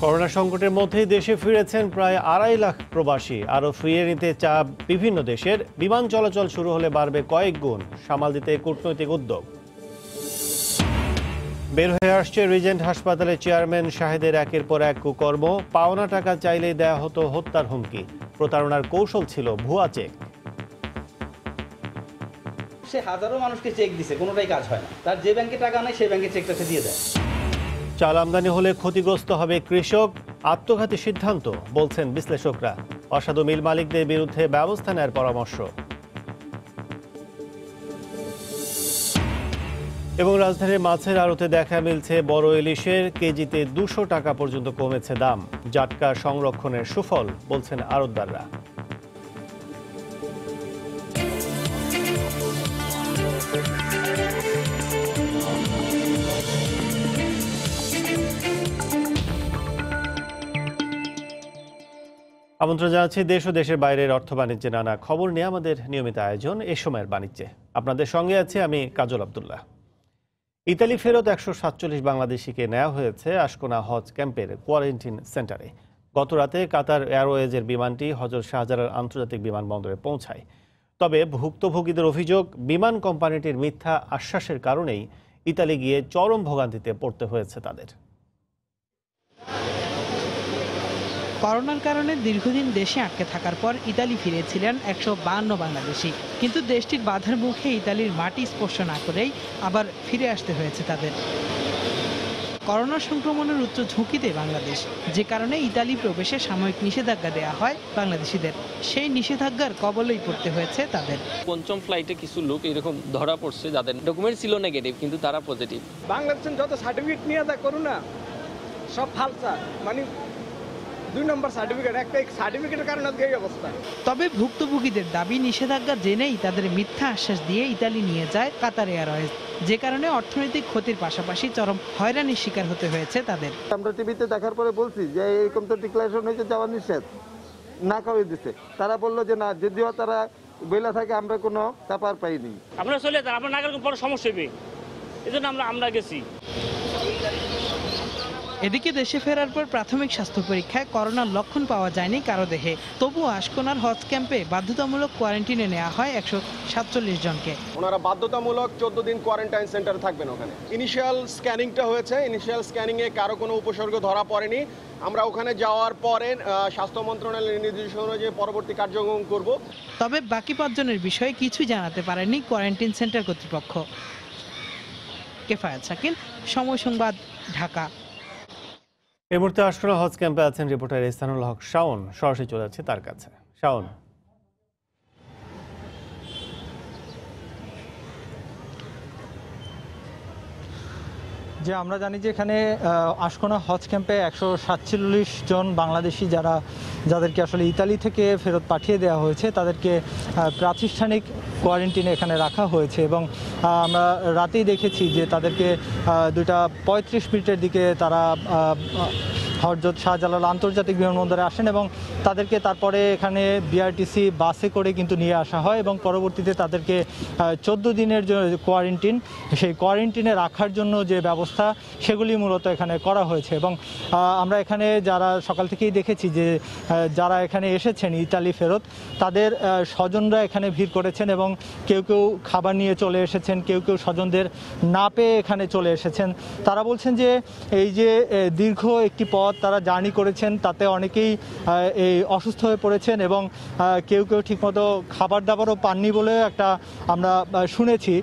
Corona সংকটের মধ্যেই দেশে ফিরেছেন প্রায় 2.5 লাখ প্রবাসী। আরও ফিরিয়ে নিতে চাপ বিভিন্ন দেশের। বিমান চলাচল শুরু হলে বাড়বে কয়েক গুণ, সামাল দিতে কূটনৈতিক উদ্যোগ। বের হয়ে আসছে রিজেন্ট হাসপাতালের চেয়ারম্যান শাহেদের একের পর এক কুকর্ম। পাওনা টাকা চাইলেই দেয়া হতো হত্যার হুমকি। প্রতারণার কৌশল ছিল ভুয়া চেক। সে হাজারো মানুষকে চেক দিছে, কোনোটাই কাজ হয় না। তার যে ব্যাংকে টাকা নেই সেই ব্যাংকে চেকটা সে দিয়ে দেয়। চাল আমদানি হলে ক্ষতিগ্রস্ত হবে কৃষক। আত্মঘাতী সিদ্ধান্ত বলছেন বিশ্লেষকরা। অসাধু মিল মালিকদের বিরুদ্ধে ব্যবস্থা নেওয়ার পরামর্শ। এবং রাজধানীর মাছের আড়তে দেখা মিলছে বড় ইলিশের কেজিতে 200 টাকা পর্যন্ত কমেছে দাম। জাটকা সংরক্ষণের সুফল বলছেন আড়তদাররা। আমন্ত্রণ জানাচ্ছি দেশ ও দেশের বাইরের অর্থ বাণিজ্যে নানা খবর নিয়ে আমাদের নিয়মিত আয়োজন এ সময়ের বাণিজ্যে। আপনাদের সঙ্গে আছি আমি কাজল আব্দুল্লাহ। ইতালি ফেরত 147 বাংলাদেশিকে নেওয়া হয়েছে আশকোনা হজ ক্যাম্পের কোয়ারেন্টিন সেন্টারে। গত রাতে কাতার এয়ারওয়েজের বিমানটি হজরত শাহজালাল আন্তর্জাতিক বিমানবন্দরে পৌঁছায়। তবে ভুক্তভোগীদের অভিযোগ, বিমান কোম্পানিটির মিথ্যা আশ্বাসের কারণেই ইতালি গিয়ে চরম ভোগান্তিতে পড়তে হয়েছে তাদের। করোনার কারণে দীর্ঘদিন দেশে আটকে থাকার পর ইতালি ফিরেছিলেন 152 বাংলাদেশি। কিন্তু দেশটির বাধার মুখে ইতালির মাটি স্পর্শ না করেই আবার ফিরে আসতে হয়েছে তাদের। করোনা সংক্রমণের উচ্চ ঝুঁকিতে বাংলাদেশ, যে কারণে ইতালি প্রবেশে সাময়িক নিষেধাজ্ঞা দেওয়া হয় বাংলাদেশিদের। সেই নিষেধাজ্ঞার কবলেই পড়তে হয়েছে তাদের। পঞ্চম ফ্লাইটে কিছু লোক এরকম ধরা পড়ছে যাদের ডকুমেন্ট ছিল নেগেটিভ কিন্তু তারা পজিটিভ। বাংলাদেশের যত সার্টিফিকেট নিয়ে তা করুন না, সব ফালসা, মানে 2 নম্বর সার্টিফিকেট, একটা সার্টিফিকেটের কারণে এই অবস্থা। তবে ভুক্তভোগীদের দাবি নিষেধাজ্ঞা জেনেই তাদের মিথ্যা আশ্বাস দিয়ে ইতালি নিয়ে যায় কাতার এয়ারওয়েজ, যে কারণে অর্থনৈতিক ক্ষতির পাশাপাশি চরম হয়রানির শিকার হতে হয়েছে তাদের। আমরা টিভিতে দেখার পরে বলছি যে এরকম তো ডিক্লারেশন হয়েছে, যাওয়া নিষেধ, না করে দিচ্ছে। তারা বললো যে না, যদিও তারা বেলা থাকে আমরা কোনো ব্যাপার পাইনি। আপনারা চলে যান, আপনার না গেলে বড় সমস্যা হবে, এই জন্য আমরা গেছি। এদিকে দেশে ফেরার পর প্রাথমিক স্বাস্থ্য পরীক্ষায় করোনার লক্ষণ পাওয়া যায়নি কারো দেহে। তবুও আশকোনার হজ ক্যাম্পে বাধ্যতামূলক কোয়ারেন্টিনে নেওয়া হয় 147 জনকে। ওনারা বাধ্যতামূলক 14 দিন কোয়ারেন্টাইন সেন্টারে থাকবেন ওখানে। ইনিশিয়াল স্ক্যানিংটা হয়েছে, ইনিশিয়াল স্ক্যানিংয়ে কারো কোনো উপসর্গ ধরা পড়েনি। আমরা ওখানে যাওয়ার পরে স্বাস্থ্য মন্ত্রণালয়ের নির্দেশনা অনুযায়ী পরবর্তী কার্যক্রম করব। তবে বাকি 5 জনের বিষয়ে কিছুই জানাতে পারেনি কোয়ারেন্টিন সেন্টার কর্তৃপক্ষ। কেফায়েত শাকিল, সময় সংবাদ, ঢাকা। এই মুহূর্তে আশকোনা হজ ক্যাম্পে আছেন রিপোর্টার ইহসানুল হক শাওন। সরাসরি চলে যাচ্ছে তার কাছে। শাওন, যে আমরা জানি যে এখানে আশকোনা হজ ক্যাম্পে 147 জন বাংলাদেশি যাদেরকে আসলে ইতালি থেকে ফেরত পাঠিয়ে দেওয়া হয়েছে, তাদেরকে প্রাতিষ্ঠানিক কোয়ারেন্টিনে এখানে রাখা হয়েছে। এবং আমরা রাতেই দেখেছি যে তাদেরকে 2:35 দিকে তারা হজরত শাহজালাল আন্তর্জাতিক বিমানবন্দরে আসেন এবং তাদেরকে তারপরে এখানে বিআরটিসি বাসে করে কিন্তু নিয়ে আসা হয় এবং পরবর্তীতে তাদেরকে 14 দিনের যে কোয়ারেন্টিন, সেই কোয়ারেন্টিনে রাখার জন্য যে ব্যবস্থা সেগুলি মূলত এখানে করা হয়েছে। এবং আমরা এখানে যারা সকাল থেকেই দেখেছি যে যারা এখানে এসেছেন ইতালি ফেরত, তাদের স্বজনরা এখানে ভিড় করেছেন এবং কেউ কেউ খাবার নিয়ে চলে এসেছেন, কেউ কেউ স্বজনদের না পেয়ে এখানে চলে এসেছেন। তারা বলছেন যে এই যে দীর্ঘ একটি পথ তারা জার্নি করেছেন, তাতে অনেকেই এই অসুস্থ হয়ে পড়েছেন এবং কেউ কেউ ঠিকমতো খাবার দাবারও পাননি বলে একটা আমরা শুনেছি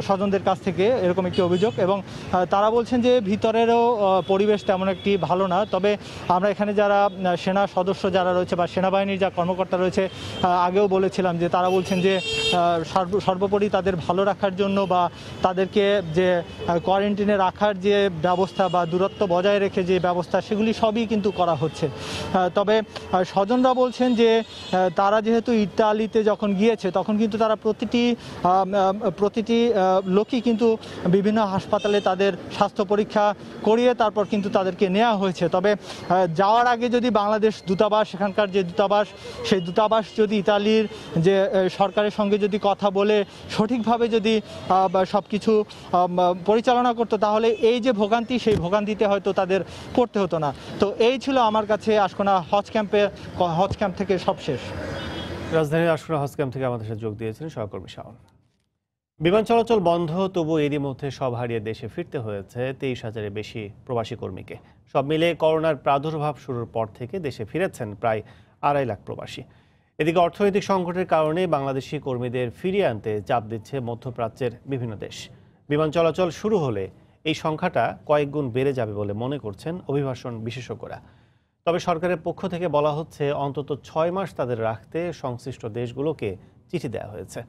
স্বজনদের কাছ থেকে, এরকম একটি অভিযোগ। এবং তারা বলছেন যে ভিতরেরও পরিবেশ তেমন একটি ভালো না। তবে আমরা এখানে যারা সেনা সদস্য যারা রয়েছে বা সেনাবাহিনীর যা কর্মকর্তা রয়েছে, আগেও বলেছিলাম যে তারা বলছেন যে সর্বোপরি তাদের ভালো রাখার জন্য বা তাদেরকে যে কোয়ারেন্টিনে রাখার যে ব্যবস্থা বা দূরত্ব বজায় রেখে যে ব্যবস্থা, সেগুলি সবই কিন্তু করা হচ্ছে। তবে স্বজনরা বলছেন যে তারা যেহেতু ইতালিতে যখন গিয়েছে তখন কিন্তু তারা প্রতিটি লোকই কিন্তু বিভিন্ন হাসপাতালে তাদের স্বাস্থ্য পরীক্ষা করিয়ে তারপর কিন্তু তাদেরকে নেওয়া হয়েছে। তবে যাওয়ার আগে যদি বাংলাদেশ দূতাবাস, এখানকার যে দূতাবাস, সেই দূতাবাস যদি ইতালির যে সরকারের সঙ্গে যদি কথা বলে সঠিকভাবে যদি সব কিছু পরিচালনা করতো, তাহলে এই যে ভোগান্তি, সেই ভোগান্তিতে হয়তো তাদের পড়তে হতো না। তো এই ছিল আমার কাছে আশকোনা হজ ক্যাম্প থেকে সবশেষ। রাজধানীর আশকোনা হজ ক্যাম্প থেকে আমাদের সাথে যোগ দিয়েছেন সহকর্মী শাওন। বিমান চলাচল বন্ধ, তবু এরই মধ্যে সব হারিয়ে দেশে ফিরতে হয়েছে 23,000-এর বেশি প্রবাসী কর্মীকে। সব মিলে করোনার প্রাদুর্ভাব শুরুর পর থেকে দেশে ফিরেছেন প্রায় 2.5 লাখ প্রবাসী। এদিকে অর্থনৈতিক সংকটের কারণে বাংলাদেশি কর্মীদের ফিরিয়ে আনতে চাপ দিচ্ছে মধ্যপ্রাচ্যের বিভিন্ন দেশ। বিমান চলাচল শুরু হলে এই সংখ্যাটা কয়েক গুণ বেড়ে যাবে বলে মনে করছেন অভিবাসন বিশেষজ্ঞরা। তবে সরকারের পক্ষ থেকে বলা হচ্ছে অন্তত 6 মাস তাদের রাখতে সংশ্লিষ্ট দেশগুলোকে চিঠি দেওয়া হয়েছে।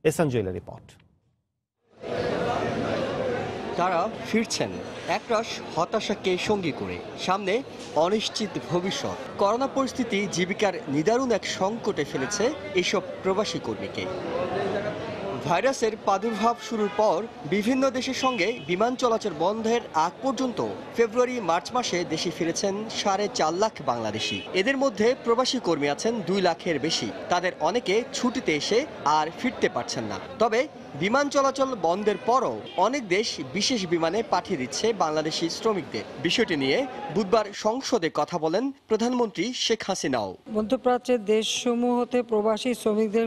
এহসান জুয়েলের রিপোর্ট। তারা ফিরছেন একরাশ হতাশাকে সঙ্গী করে, সামনে অনিশ্চিত ভবিষ্যৎ। করোনা পরিস্থিতি জীবিকার নিদারুণ এক সংকটে ফেলেছে এইসব প্রবাসী কর্মীকে। ভাইরাসের প্রাদুর্ভাব শুরুর পর বিভিন্ন দেশের সঙ্গে বিমান চলাচল বন্ধের আগ পর্যন্ত ফেব্রুয়ারি মার্চ মাসে দেশে ফিরেছেন 4.5 লাখ বাংলাদেশি। এদের মধ্যে প্রবাসী কর্মী আছেন 2 লাখের বেশি। তাদের অনেকে ছুটিতে এসে আর ফিরতে পারছেন না। তবে বিমান চলাচল বন্ধের পরও অনেক দেশ বিশেষ বিমানে পাঠিয়ে দিচ্ছে বাংলাদেশি শ্রমিকদের। বিষয়টি নিয়ে বুধবার সংসদে কথা বলেন প্রধানমন্ত্রী শেখ হাসিনাও। মধ্যপ্রাচ্যের দেশসমূহ হতে প্রবাসী শ্রমিকদের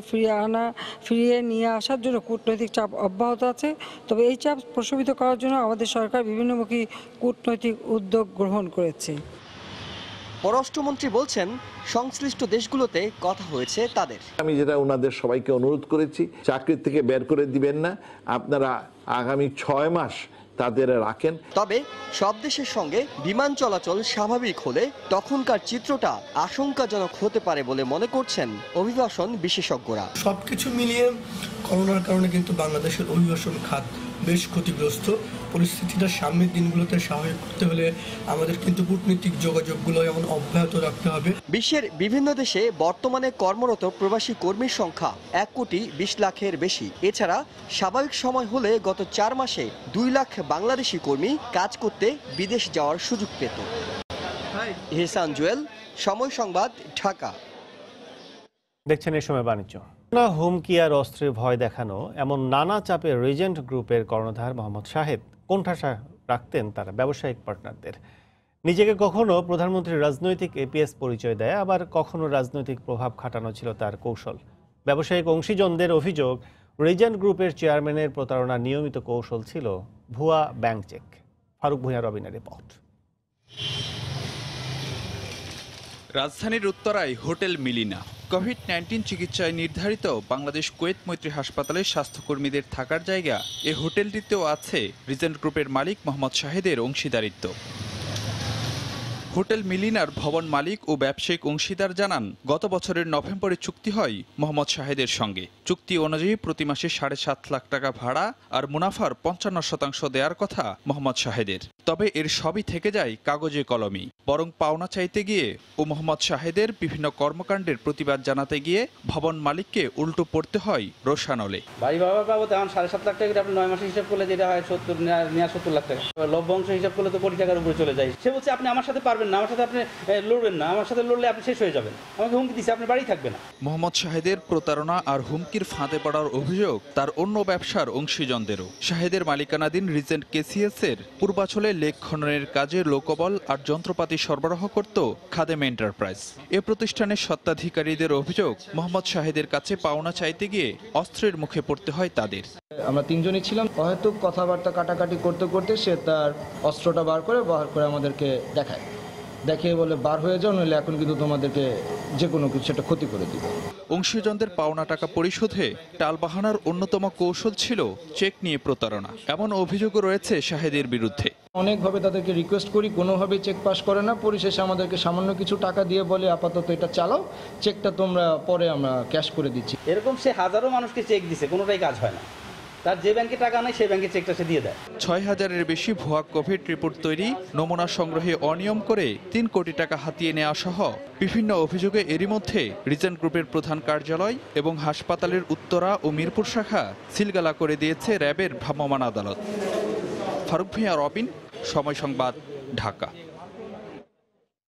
ফিরিয়ে নিয়ে আসার জন্য কূটনৈতিক চাপ অব্যাহত আছে। তবে এই চাপ প্রশমিত করার জন্য আমাদের সরকার বিভিন্নমুখী কূটনৈতিক উদ্যোগ গ্রহণ করেছে। পররাষ্ট্রমন্ত্রী বলছেন সংশ্লিষ্ট দেশগুলোতে কথা হয়েছে তাদের। আমি যেটা ওনাদের সবাইকে অনুরোধ করেছি, চাকরি থেকে বের করে দিবেন না, আপনারা আগামী 6 মাস তাদের রাখেন। তবে সব দেশের সঙ্গে বিমান চলাচল স্বাভাবিক হলে তখনকার চিত্রটা আশঙ্কাজনক হতে পারে বলে মনে করছেন অভিবাসন বিশেষজ্ঞরা। সবকিছু মিলিয়ে করোনার কারণে কিন্তু বাংলাদেশের অভিবাসন খাত বেশ ক্ষতিগ্রস্ত। পরিস্থিতিটা সামনের দিনগুলোতে স্বাভাবিক করতে হলে আমাদের কিন্তু কূটনৈতিক যোগাযোগগুলো এমন অব্যাহত রাখতে হবে। বিশ্বের বিভিন্ন দেশে বর্তমানে কর্মরত প্রবাসী কর্মীর সংখ্যা 1,20 লাখের বেশি। এছাড়া স্বাভাবিক সময় হলে গত 4 মাসে 2 লাখ বাংলাদেশি কর্মী কাজ করতে বিদেশ যাওয়ার সুযোগ পেত। এহসান জুয়েল, সময় সংবাদ, ঢাকা। দেখছেন এই সময় বাণিজ্য। হুমকি আর অস্ত্রের ভয় দেখানো এমন নানা চাপে রিজেন্ট গ্রুপের কর্ণধার মোহাম্মদ শাহেদ কোণঠাসা রাখতেন তার ব্যবসায়িক পার্টনারদের। নিজেকে কখনো প্রধানমন্ত্রীর রাজনৈতিক এপিএস পরিচয় দেয়, আবার কখনো রাজনৈতিক প্রভাব খাটানো ছিল তার কৌশল। ব্যবসায়িক অংশীজনদের অভিযোগ, রিজেন্ট গ্রুপের চেয়ারম্যানের প্রতারণার নিয়মিত কৌশল ছিল ভুয়া ব্যাংক চেক। ফারুক ভূঁইয়া রবিনের রিপোর্ট। রাজধানীর উত্তরায় হোটেল মিলিনা। কোভিড-19 চিকিৎসায় নির্ধারিত বাংলাদেশ কুয়েত মৈত্রী হাসপাতালের স্বাস্থ্যকর্মীদের থাকার জায়গা। এ হোটেলটিতেও আছে রিজেন্ট গ্রুপের মালিক মোহাম্মদ শাহেদের অংশীদারিত্ব। হোটেল মিলিনার ভবন মালিক ও ব্যবসায়িক অংশীদার জানান, গত বছরের নভেম্বরে চুক্তি হয় মোহাম্মদ শাহেদের সঙ্গে। চুক্তি অনুযায়ী প্রতি মাসে 7.5 লাখ টাকা ভাড়া আর মুনাফার 55% দেওয়ার কথা মোহাম্মদ শাহেদের। তবে এর সবই থেকে যায় কাগজে কলমেই। বরং পাওনা চাইতে গিয়ে ও মোহাম্মদ শাহেদের বিভিন্ন কর্মকাণ্ডের প্রতিবাদ জানাতে গিয়ে ভবন মালিককে উল্টো পড়তে হয় রোষানলে। বাড়ি ভাড়া পাবো তখন 7.5 লাখ টাকা, আপনি 9 মাসে হিসাব করলে যেটা হয় 70 লাখ টাকা। লভ্যাংশ হিসাব করলে তো কোটি টাকার উপরে চলে যায়। সে বলছে আপনি আমার সাথে পারবেন না, আমার সাথে আপনি লড়বেন না, আমার সাথে লড়লে আপনি শেষ হয়ে যাবেন। আমাকে হুমকি দিচ্ছে, আপনি বাড়ি থাকবেন না। মোহাম্মদ শাহেদের প্রতারণা আর হুমকির ফাঁদে পড়ার অভিযোগ তার অন্য ব্যবসার অংশীজনদেরও। শাহেদের মালিকানাধীন রিজেন্ট কেসিএস এর পূর্বাচলে লেক খননের কাজে লোকবল আর যন্ত্রপাতি সরবরাহ করত খাদেম এন্টারপ্রাইজ। এ প্রতিষ্ঠানের স্বত্বাধিকারীদের অভিযোগ, মোহাম্মদ শাহেদের কাছে পাওনা চাইতে গিয়ে অস্ত্রের মুখে পড়তে হয় তাদের। আমরা 3 জনই ছিলাম। হয়তো কথাবার্তা কাটাকাটি করতে করতে সে তার অস্ত্রটা বার করে আমাদেরকে দেখায়, দেখিয়ে বলে বার হয়ে যাও, নইলে এখন কিন্তু তোমাদেরকে যে কোনো কিছু একটা ক্ষতি করে দিবে। অংশীজনদের পাওনা টাকা পরিশোধে টালবাহানার অন্যতম কৌশল ছিল চেক নিয়ে প্রতারণা। এমন অভিযোগও রয়েছে শাহেদের বিরুদ্ধে। অনেকভাবে তাদেরকে রিকোয়েস্ট করি, কোনোভাবেই চেক পাস করে না। পরিশেষে আমাদেরকে সামান্য কিছু টাকা দিয়ে বলে আপাতত এটা চালাও, চেকটা তোমরা পরে আমরা ক্যাশ করে দিচ্ছি। এরকম সে হাজারো মানুষকে চেক দিছে, কোনোটাই কাজ হয় না। তার যে ব্যাংকে টাকা নেই সেই ব্যাংকে চেকটা সে দিয়ে দেয়। 6,000-এর বেশি ভুয়া কোভিড রিপোর্ট তৈরি, নমুনা সংগ্রহে অনিয়ম করে 3 কোটি টাকা হাতিয়ে নেওয়া সহ বিভিন্ন অভিযোগে এরই মধ্যে রিজেন্ট গ্রুপের প্রধান কার্যালয় এবং হাসপাতালের উত্তরা ও মিরপুর শাখা সিলগালা করে দিয়েছে র্যাবের ভ্রাম্যমাণ আদালত। ফারুক ভূঁইয়া রবিন, সময় সংবাদ, ঢাকা।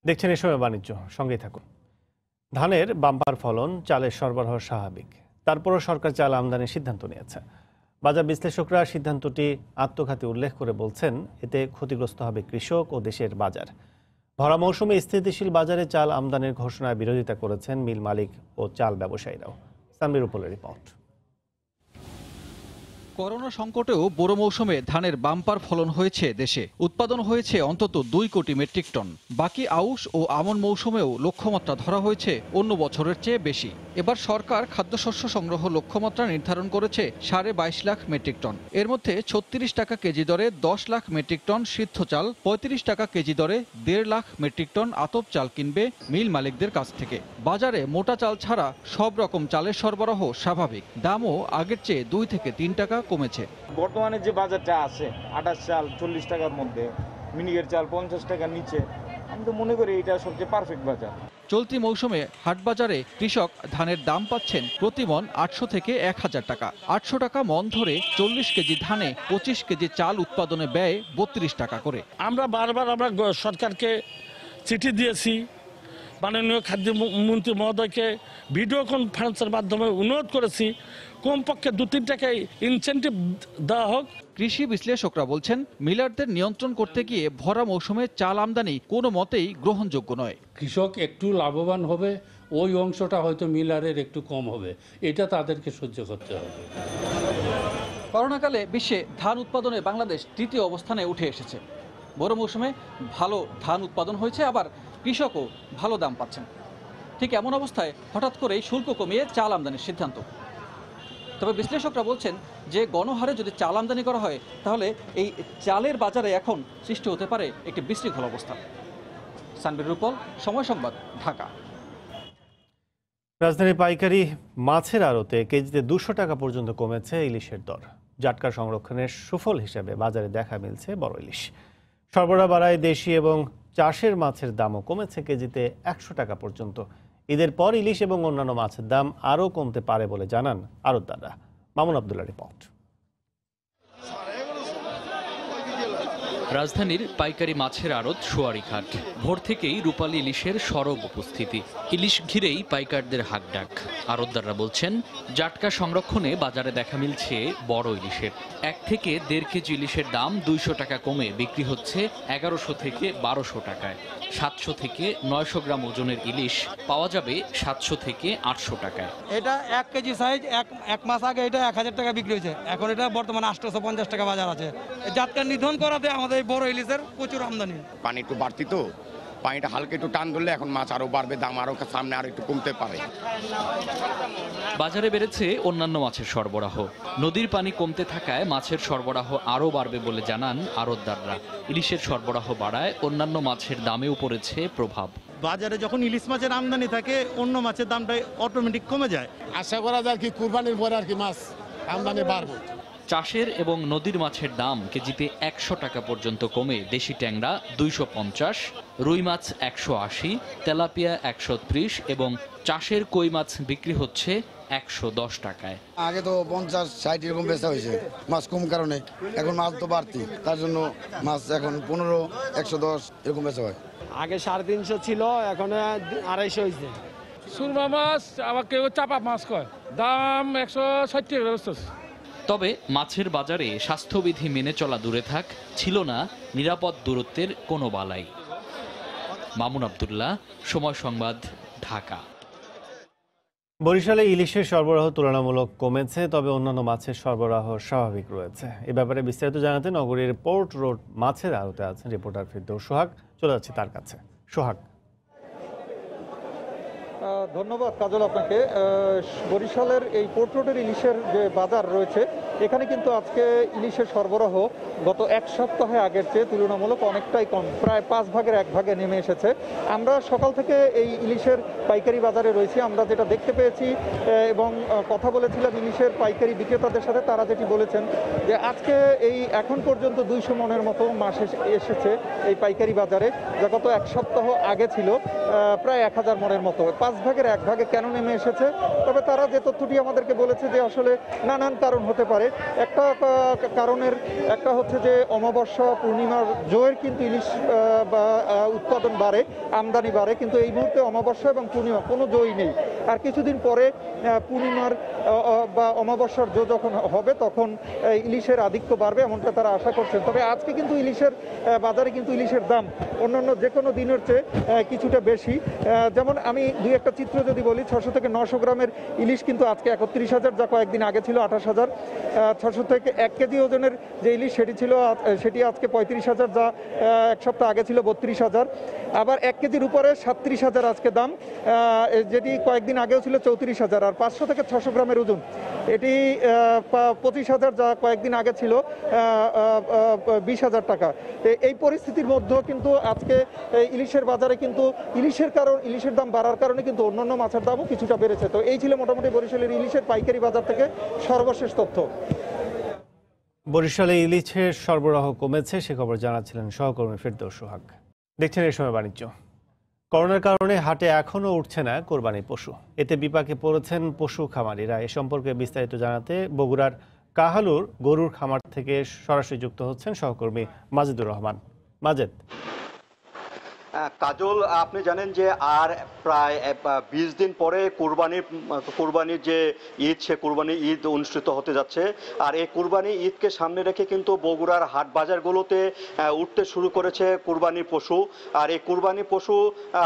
দেখছেন এই সময় বাণিজ্য, সঙ্গেই থাকুন। ধানের বাম্পার ফলন, চালের সরবরাহ স্বাভাবিক, তারপরও সরকার চাল আমদানির সিদ্ধান্ত নিয়েছে। বাজার বিশ্লেষকরা সিদ্ধান্তটি আত্মঘাতী উল্লেখ করে বলছেন, এতে ক্ষতিগ্রস্ত হবে কৃষক ও দেশের বাজার। ভরা মৌসুমে স্থিতিশীল বাজারে চাল আমদানির ঘোষণায় বিরোধিতা করেছেন মিল মালিক ও চাল ব্যবসায়ীরাও। সানবির উপলের রিপোর্ট। করোনা সংকটেও বোরো মৌসুমে ধানের বাম্পার ফলন হয়েছে দেশে। উৎপাদন হয়েছে অন্তত 2 কোটি মেট্রিক টন। বাকি আউশ ও আমন মৌসুমেও লক্ষ্যমাত্রা ধরা হয়েছে অন্য বছরের চেয়ে বেশি। এবার সরকার খাদ্যশস্য সংগ্রহ লক্ষ্যমাত্রা নির্ধারণ করেছে 22.5 লাখ মেট্রিক টন। এর মধ্যে 36 টাকা কেজি দরে 10 লাখ মেট্রিক টন সিদ্ধ চাল, 35 টাকা কেজি দরে 1.5 লাখ মেট্রিক টন আতপ চাল কিনবে মিল মালিকদের কাছ থেকে। বাজারে মোটা চাল ছাড়া সব রকম চালের সরবরাহ স্বাভাবিক। দামও আগের চেয়ে 2 থেকে 3 টাকা কমেছে। বর্তমানে যে বাজারটা আছে আটাশ চাল 40 টাকার মধ্যে, মিনিকেট চাল 50 টাকার নিচে, আমি তো মনে করি এটা সবচেয়ে পারফেক্ট বাজার। চলতি মৌসুমে হাটবাজারে কৃষক ধানের দাম পাচ্ছেন প্রতি মন 800 থেকে 1000 টাকা। 800 টাকা মন ধরে 40 কেজি ধানে 25 কেজি চাল উৎপাদনে ব্যয় 32 টাকা করে। আমরা বারবার সরকারকে চিঠি দিয়েছি, মাননীয় খাদ্যমন্ত্রী মহোদয়কে ভিডিও কনফারেন্সের মাধ্যমে অনুরোধ করেছি কমপক্ষে 2-3 টাকায় ইনসেন্টিভ দেওয়া হোক। কৃষি বিশ্লেষকরা বলছেন মিলারদের নিয়ন্ত্রণ করতে গিয়ে ভরা মৌসুমে চাল আমদানি কোনো মতেই গ্রহণযোগ্য নয়। কৃষক একটু লাভবান হবে, ওই অংশটা হয়তো মিলারের একটু কম হবে, এটা তাদেরকে সহ্য করতে হবে। করোনাকালে বিশ্বে ধান উৎপাদনে বাংলাদেশ তৃতীয় অবস্থানে উঠে এসেছে। বড় মৌসুমে ভালো ধান উৎপাদন হয়েছে, আবার কৃষকও ভালো দাম পাচ্ছেন। ঠিক এমন অবস্থায় হঠাৎ করেই শুল্ক কমিয়ে চাল আমদানির সিদ্ধান্ত। তবে বিশ্লেষকরা বলছেন যে গণহারে যদি চাল আমদানি করা হয় তাহলে এই চালের বাজারে এখন সৃষ্টি হতে পারে একটি বিশৃঙ্খল অবস্থা। সানবির রূপল, সময় সংবাদ, ঢাকা। রাজধানীর পাইকারি মাছের আড়তে কেজিতে 200 টাকা পর্যন্ত কমেছে ইলিশের দর। জাটকা সংরক্ষণের সুফল হিসেবে বাজারে দেখা মিলছে বড় ইলিশ। সরবরাহ বাড়ায় দেশি এবং চাষের মাছের দামও কমেছে কেজিতে 100 টাকা পর্যন্ত। ঈদের পর ইলিশ এবং অন্যান্য মাছের দাম আরও কমতে পারে বলে জানান আড়তদাররা। মামুন আব্দুল্লাহ রিপোর্ট। রাজধানীর পাইকারি মাছের আড়ত সোয়ারিঘাট। ভোর থেকেই রূপালী ইলিশের সরব উপস্থিতি। ইলিশ ঘিরেই পাইকারদের হাকডাক। আড়তদাররা বলছেন জাটকা সংরক্ষণে বাজারে দেখা মিলছে বড় ইলিশের। 1 থেকে 1.5 কেজি ইলিশের দাম 200 টাকা কমে বিক্রি হচ্ছে 1100 থেকে 1200 টাকায়। 700 থেকে 900 গ্রাম ওজনের ইলিশ পাওয়া যাবে 700 থেকে 800 টাকায়। এটা 1 কেজি সাইজ, এক মাস আগে এটা 1000 টাকা বিক্রি হয়েছে, এখন এটা বর্তমানে 850 টাকা বাজার আছে। জাটকা নিধন করাতে আমাদের বড় ইলিশের প্রচুর আমদানি। পানি একটু বাড়তি তো, পানিটা হালকা একটু টান ধরলে এখন মাছ আরো বাড়বে, দাম আরো সামনে আরো একটু কমতে পারে। বাজারে বেড়েছে অন্যান্য মাছের সরবরাহ। নদীর পানি কমতে থাকায় মাছের সরবরাহ আরও বাড়বে বলে জানান আড়তদাররা। ইলিশের সরবরাহ বাড়ায় অন্যান্য মাছের দামেও পড়েছে প্রভাব। বাজারে যখন ইলিশ মাছের আমদানি থাকে অন্য মাছের দামটা অটোমেটিক কমে যায়। আশা করা যায় কি কুরবানির পরে আর কি মাছ আমদানি বাড়বে। চাষের এবং নদীর মাছের দাম কেজিতে 100 টাকা পর্যন্ত কমে দেশি ট্যাংরা 250, রুই মাছ 180, তেলাপিয়া 130 এবং চাষের কই মাছ বিক্রি হচ্ছে 110 টাকায়। আগে তো 50-60 এরকম বেচা হয়েছে, মাছ কম কারণে এখন মাছ তো বাড়তি, তার জন্য মাছ এখন 15, 110 এরকম বেচা হয়। আগে 350 ছিল, এখন 250 হয়েছে। সুরমা মাছ আবার কেউ চাপা মাছ কয়, দাম 160 টাকা। তবে মাছের বাজারে স্বাস্থ্যবিধি মেনে চলা দূরে থাক, ছিল না নিরাপদ দূরত্বের কোনো বালাই। মামুন আব্দুল্লাহ, সময় সংবাদ, ঢাকা। বরিশালে ইলিশের সরবরাহ তুলনামূলক কমেছে, তবে অন্যান্য মাছের সরবরাহ স্বাভাবিক রয়েছে। এ ব্যাপারে বিস্তারিত জানাতে নগরীর পোর্ট রোড মাছের আড়তে আছেন রিপোর্টার ফিরদৌস সোহাগ। চলে যাচ্ছে তার কাছে। সোহাগ। ধন্যবাদ কাজল আপনাকে। বরিশালের এই পোর্ট রোডের ইলিশের যে বাজার রয়েছে, এখানে কিন্তু আজকে ইলিশের সরবরাহ গত 1 সপ্তাহে আগের চেয়ে তুলনামূলক অনেকটাই কম, প্রায় 5 ভাগের 1 ভাগে নেমে এসেছে। আমরা সকাল থেকে এই ইলিশের পাইকারি বাজারে রয়েছি। আমরা যেটা দেখতে পেয়েছি এবং কথা বলেছিলাম ইলিশের পাইকারি বিক্রেতাদের সাথে, তারা যেটি বলেছেন যে আজকে এই এখন পর্যন্ত 200 মনের মতো মাছ এসেছে এই পাইকারি বাজারে, যা গত 1 সপ্তাহ আগে ছিল প্রায় 1000 মনের মতো। 5 ভাগের 1 ভাগে কেন নেমে এসেছে? তবে তারা যে তথ্যটি আমাদেরকে বলেছে যে আসলে নানান কারণ হতে পারে। একটা কারণের একটা হচ্ছে যে অমাবস্যা, পূর্ণিমার জোয়ের কিন্তু ইলিশ উৎপাদন বাড়ে, আমদানি বাড়ে, কিন্তু এই মুহূর্তে অমাবস্যা এবং পূর্ণিমা কোনো জয় নেই। আর কিছুদিন পরে পূর্ণিমার বা অমাবস্যার যখন হবে তখন ইলিশের আধিক্য বাড়বে এমনটা তারা আশা করছেন। তবে আজকে কিন্তু ইলিশের বাজারে কিন্তু ইলিশের দাম অন্যান্য যে কোনো দিনের চেয়ে কিছুটা বেশি। যেমন আমি দুই একটা চিত্র যদি বলি, 600 থেকে 900 গ্রামের ইলিশ কিন্তু আজকে 31,000, যা কয়েকদিন আগে ছিল 28,000। 600 থেকে 1 কেজি ওজনের যে ইলিশ সেটি আজকে 35,000, যা এক সপ্তাহ আগে ছিল 32,000। আবার 1 কেজির উপরে 37,000 আজকে দাম, যেটি কয়েকদিন আগেও ছিল 34,000। আর 500 থেকে 600 গ্রামের ওজন এটি 25,000, যা কয়েকদিন আগে ছিল 20,000 টাকা। এই পরিস্থিতির মধ্যেও কিন্তু আজকে ইলিশের বাজারে কিন্তু ইলিশের দাম বাড়ার কারণে কিন্তু অন্যান্য মাছের দামও কিছুটা বেড়েছে। তো এই ছিল মোটামুটি বরিশালের ইলিশের পাইকারি বাজার থেকে সর্বশেষ তথ্য। বরিশালে ইলিশের সরবরাহ কমেছে, সে খবর জানাচ্ছিলেন সহকর্মী ফেরদৌস সোহাগ। দেখছেন এই সময় বাণিজ্য। করোনার কারণে হাটে এখনও উঠছে না কোরবানির পশু, এতে বিপাকে পড়েছেন পশু খামারিরা। এ সম্পর্কে বিস্তারিত জানাতে বগুড়ার কাহালুর গরুর খামার থেকে সরাসরি যুক্ত হচ্ছেন সহকর্মী মাজিদুর রহমান। মাজেদ। কাজল, আপনি জানেন যে আর প্রায় 20 দিন পরে কুরবানির যে ঈদ, সে কুরবানি ঈদ অনুষ্ঠিত হতে যাচ্ছে। আর এই কুরবানি ঈদকে সামনে রেখে কিন্তু বগুড়ার হাট বাজারগুলোতে উঠতে শুরু করেছে কুরবানির পশু। আর এই কুরবানির পশু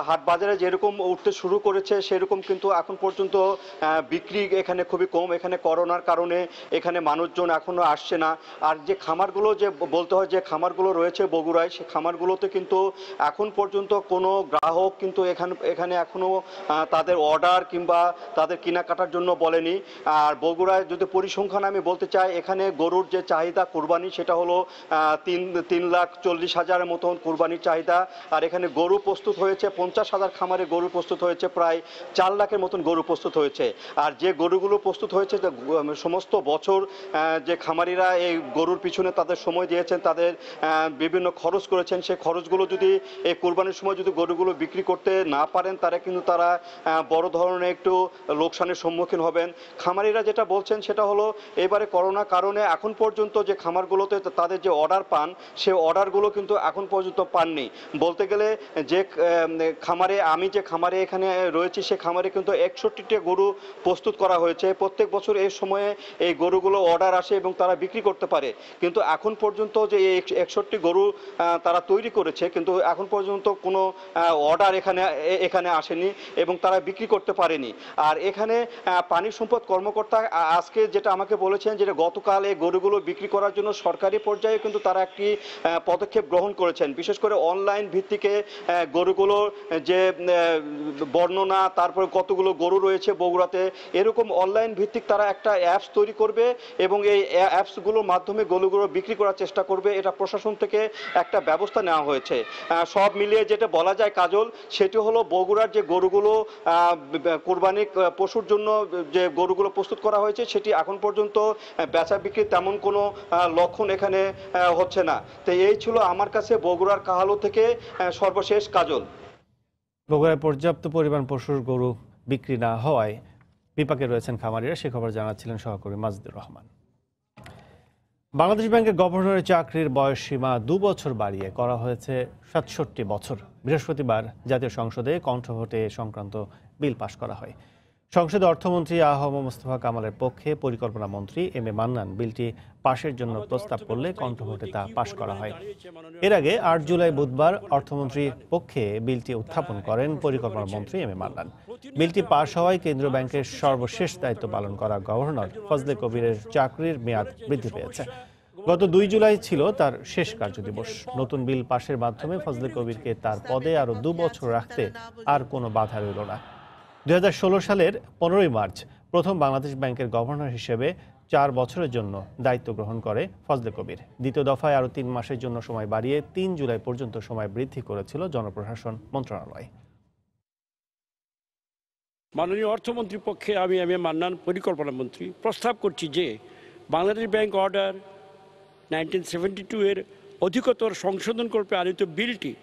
হাট বাজারে যেরকম উঠতে শুরু করেছে সেরকম কিন্তু এখন পর্যন্ত বিক্রি এখানে খুবই কম। এখানে করোনার কারণে এখানে মানুষজন এখনো আসছে না। আর যে খামারগুলো, যে বলতে হয় যে খামারগুলো রয়েছে বগুড়ায়, সে খামারগুলোতে কিন্তু এখন পর্যন্ত কোনো গ্রাহক কিন্তু এখানে এখনো তাদের অর্ডার কিংবা তাদের কেনাকাটার জন্য বলেনি। আর বগুড়ায় যদি পরিসংখ্যান আমি বলতে চাই, এখানে গরুর যে চাহিদা কুরবানি সেটা হলো 3,40,000 মতন কুরবানির চাহিদা। আর এখানে গরু প্রস্তুত হয়েছে 50,000 খামারে গরু প্রস্তুত হয়েছে, প্রায় 4 লাখের মতন গরু প্রস্তুত হয়েছে। আর যে গরুগুলো প্রস্তুত হয়েছে, সমস্ত বছর যে খামারিরা এই গরুর পিছনে তাদের সময় দিয়েছেন, তাদের বিভিন্ন খরচ করেছেন, সেই খরচগুলো যদি এই কুরবানির সময় যদি গরুগুলো বিক্রি করতে না পারেন, তারা বড় ধরনের একটু লোকসানের সম্মুখীন হবেন। খামারিরা যেটা বলছেন সেটা হলো, এবারে করোনার কারণে এখন পর্যন্ত যে খামারগুলোতে তাদের যে অর্ডার পান, সে অর্ডারগুলো কিন্তু এখন পর্যন্ত পাননি। বলতে গেলে যে আমি যে খামারে এখানে রয়েছি, সে খামারে কিন্তু 61টা গরু প্রস্তুত করা হয়েছে। প্রত্যেক বছর এই সময়ে এই গরুগুলো অর্ডার আসে এবং তারা বিক্রি করতে পারে। কিন্তু এখন পর্যন্ত যে এই 61টি গরু তারা তৈরি করেছে, কিন্তু এখন পর্যন্ত কোনো অর্ডার এখানে আসেনি এবং তারা বিক্রি করতে পারেনি। আর এখানে পানি সম্পদ কর্মকর্তা আজকে যেটা আমাকে বলেছেন, যে গতকাল এই গরুগুলো বিক্রি করার জন্য সরকারি পর্যায়ে কিন্তু তারা একটি পদক্ষেপ গ্রহণ করেছেন। বিশেষ করে অনলাইন ভিত্তিকে গরুগুলোর যে বর্ণনা, তারপরে কতগুলো গরু রয়েছে বগুড়াতে, এরকম অনলাইন ভিত্তিক তারা একটা অ্যাপস তৈরি করবে এবং এই অ্যাপসগুলোর মাধ্যমে গরুগুলো বিক্রি করার চেষ্টা করবে। এটা প্রশাসন থেকে একটা ব্যবস্থা নেওয়া হয়েছে। সব মিলিয়ে যেটা বলা যায় কাজল, সেটি হলো বগুড়ার যে গরুগুলো কুরবানি পশুর জন্য যে গরুগুলো প্রস্তুত করা হয়েছে, সেটি এখন পর্যন্ত বেচা বিক্রি তেমন কোনো লক্ষণ এখানে হচ্ছে না। তো এই ছিল আমার কাছে বগুড়ার কাহালু থেকে সর্বশেষ কাজল। বগুড়ায় পর্যাপ্ত পরিমাণ পশুর গরু বিক্রি না হওয়ায় বিপাকে রয়েছেন খামারিরা, সে খবর জানাচ্ছিলেন সহকর্মী মাজিদুর রহমান। বাংলাদেশ ব্যাংকের গভর্নরের চাকরির বয়স সীমা 2 বছর বাড়িয়ে করা হয়েছে 67 বছর। বৃহস্পতিবার জাতীয় সংসদে কণ্ঠভোটে সংক্রান্ত বিল পাশ করা হয়। সংসদে অর্থমন্ত্রী আ.হ.ম মোস্তফা কামালের পক্ষে পরিকল্পনা মন্ত্রী এম.এ মান্নান বিলটি পাশের জন্য প্রস্তাব করলে কণ্ঠভোটে তা পাশ করা হয়। এর আগে 8 জুলাই বুধবার অর্থমন্ত্রীর পক্ষে বিলটি উত্থাপন করেন পরিকল্পনা মন্ত্রী এম.এ মান্নান। বিলটি পাশ হওয়ায় কেন্দ্রীয় ব্যাংকের সর্বশেষ দায়িত্ব পালন করা গভর্নর ফজলে কবিরের চাকরির মেয়াদ বৃদ্ধি পেয়েছে। গত 2 জুলাই ছিল তার শেষ কার্যদিবস। নতুন বিল পাশের মাধ্যমে ফজলে কবিরকে তার পদে আরও 2 বছর রাখতে আর কোনো বাধা রইল না। 2016 সালের 15 মার্চ প্রথম বাংলাদেশ ব্যাংকের গভর্নর হিসেবে 4 বছরের জন্য দায়িত্ব গ্রহণ করে ফজলে কবির। দ্বিতীয় দফায় আরও 3 মাসের জন্য সময় বাড়িয়ে 3 জুলাই পর্যন্ত সময় বৃদ্ধি করেছিল জনপ্রশাসন মন্ত্রণালয়। মাননীয় অর্থমন্ত্রীর পক্ষে আমি এম.এ মান্নান পরিকল্পনা মন্ত্রী প্রস্তাব করছি যে বাংলাদেশ ব্যাংক অর্ডার 1972 এর অধিকতর সংশোধনকল্পে আনিত বিলটি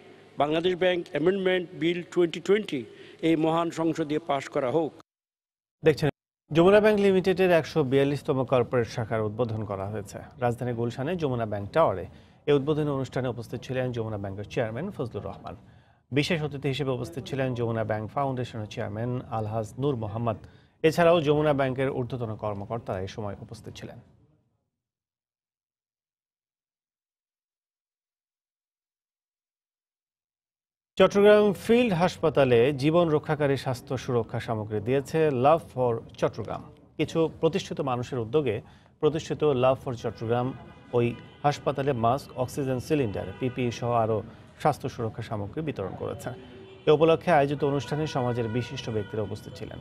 বাংলাদেশ ব্যাংক অ্যামেন্ডমেন্ট বিল 2020 এই মহান সংসদে পাশ করা হোক। দেখছেন যমুনা ব্যাংক লিমিটেডের 142তম কর্পোরেট শাখার উদ্বোধন করা হয়েছে রাজধানী গুলশানে যমুনা ব্যাংক টাওয়ারে। এই উদ্বোধনী অনুষ্ঠানে উপস্থিত ছিলেন যমুনা ব্যাংকের চেয়ারম্যান ফজলুর রহমান। বিশেষ অতিথি হিসেবে উপস্থিত ছিলেন যমুনা ব্যাংক ফাউন্ডেশনের চেয়ারম্যান আলহাজ নূর মোহাম্মদ। এছাড়াও যমুনা ব্যাংকের ঊর্ধ্বতন কর্মকর্তারা এ সময় উপস্থিত ছিলেন। চট্টগ্রাম ফিল্ড হাসপাতালে জীবন রক্ষাকারী স্বাস্থ্য সুরক্ষা সামগ্রী দিয়েছে লাভ ফর চট্টগ্রাম। কিছু প্রতিষ্ঠিত মানুষের উদ্যোগে প্রতিষ্ঠিত লাভ ফর চট্টগ্রাম ওই হাসপাতালে মাস্ক, অক্সিজেন সিলিন্ডার, পিপিই সহ আরও স্বাস্থ্য সুরক্ষা সামগ্রী বিতরণ করেছে। এ উপলক্ষে আয়োজিত অনুষ্ঠানে সমাজের বিশিষ্ট ব্যক্তিরা উপস্থিত ছিলেন।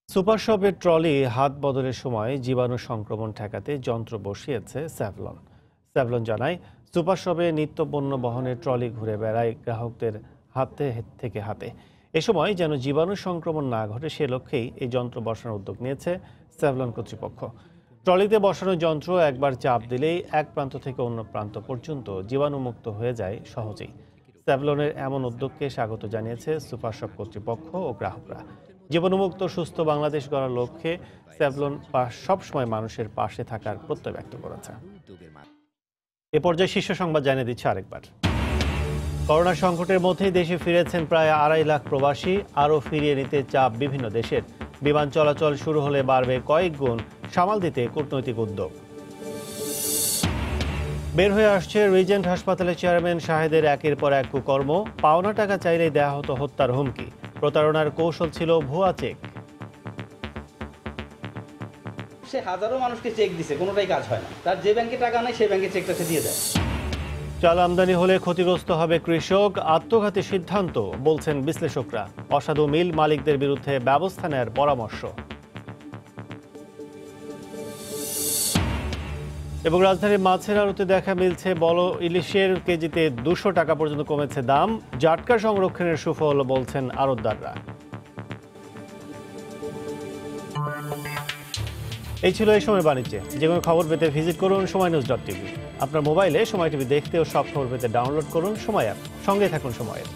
সুপার শপের ট্রলি হাত বদলের সময় জীবাণু সংক্রমণ ঠেকাতে যন্ত্র বসিয়েছে স্যাভলন। স্যাভলন জানায়, সুপার শপে নিত্য পণ্য বহনের ট্রলি ঘুরে বেড়ায় গ্রাহকদের হাতে থেকে হাতে। এ সময় যেন জীবাণু সংক্রমণ না ঘটে সে লক্ষ্যেই এই যন্ত্র বসানোর উদ্যোগ নিয়েছে স্যাভলন কর্তৃপক্ষ। ট্রলিতে বসানো যন্ত্র একবার চাপ দিলেই এক প্রান্ত থেকে অন্য প্রান্ত পর্যন্ত জীবাণুমুক্ত হয়ে যায় সহজেই। স্যাভলনের এমন উদ্যোগকে স্বাগত জানিয়েছে সুপার শপ কর্তৃপক্ষ ও গ্রাহকরা। জীবাণুমুক্ত সুস্থ বাংলাদেশ গড়ার লক্ষ্যে স্যাভলন সবসময় মানুষের পাশে থাকার প্রত্যয় ব্যক্ত করেছে। এ পর্যায়ে শীর্ষ সংবাদ জানিয়ে দিচ্ছে আরেকবার। করোনা সংকটের মধ্যেই দেশে ফিরেছেন প্রায় 2.5 লাখ প্রবাসী। আরও ফিরিয়ে নিতে চাপ বিভিন্ন দেশের। বিমান চলাচল শুরু হলে বাড়বে কয়েক গুণ, সামাল দিতে কূটনৈতিক উদ্যোগ। বের হয়ে আসছে রিজেন্ট হাসপাতালের চেয়ারম্যান শাহেদের একের পর এক কুকর্ম। পাওনা টাকা চাইলেই দেয়া হতো হত্যার হুমকি। প্রতারণার কৌশল ছিল ভুয়া চেক। সে হাজারো মানুষকে চেক দিছে, কোনোটাই কাজ হয় না। তার যে ব্যাংকে টাকা নেই সেই ব্যাংকে চেকটা সে দিয়ে দেয়। চাল আমদানি হলে ক্ষতিগ্রস্ত হবে কৃষক, আত্মঘাতী সিদ্ধান্ত বলছেন বিশ্লেষকরা। অসাধু মিল মালিকদের বিরুদ্ধে ব্যবস্থা নেওয়ার পরামর্শ। এবং রাজধানীর মাছের আড়তে দেখা মিলছে বড় ইলিশের কেজিতে 200 টাকা পর্যন্ত কমেছে দাম। জাটকা সংরক্ষণের সুফল বলছেন আড়তদাররা। এই ছিল এই সময় বাণিজ্যে। যে কোনো খবর পেতে ভিজিট করুন সময়নিউজ.tv। আপনার মোবাইলে সময় টিভি দেখতে ও সব খবর পেতে ডাউনলোড করুন সময় অ্যাপ। সঙ্গে থাকুন সময়ের।